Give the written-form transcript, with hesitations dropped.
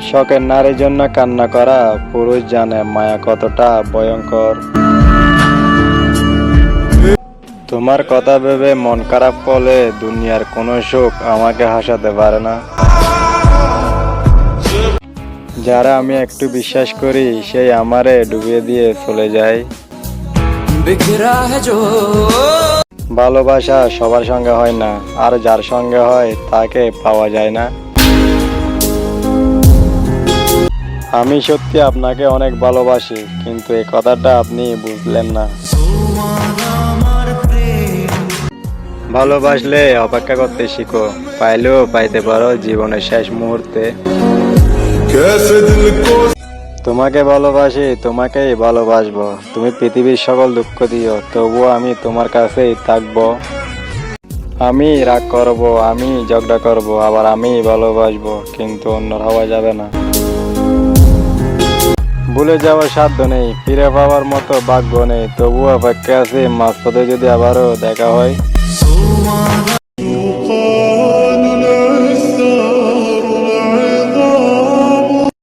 শখের নারীর জন্য কান্না করা পুরুষ জানে মায়া কতটা ভয়ঙ্কর। তোমার কথা ভেবে মন খারাপ করলে দুনিয়ার কোনো সুখ আমাকে হাসাতে পারে না। যারা আমি একটু বিশ্বাস করি সেই আমারে ডুবিয়ে দিয়ে চলে যায়। ভালোবাসা সবার সঙ্গে হয় না, আর যার সঙ্গে হয় তাকে পাওয়া যায় না। আমি সত্যি আপনাকে অনেক ভালোবাসি, কিন্তু এই কথাটা আপনি বুঝলেন না। ভালোবাসলে অপেক্ষা করতে শিখো, পাইলেও পাইতে পারো জীবনের শেষ মুহূর্তে। তোমাকে ভালোবাসি, তোমাকেই ভালোবাসবো। তুমি পৃথিবীর সকল দুঃখ দিও, তবুও আমি তোমার কাছেই থাকবো। আমি রাগ করব, আমি ঝগড়া করব, আবার আমি ভালোবাসবো, কিন্তু অন্যর হওয়া যাবে না। ভুলে যাওয়ার সাধ্য নেই, ফিরে পাওয়ার মতো ভাগ্য নেই, তবুও অপেক্ষা আছে মাঝপথে যদি আবারও দেখা হয়।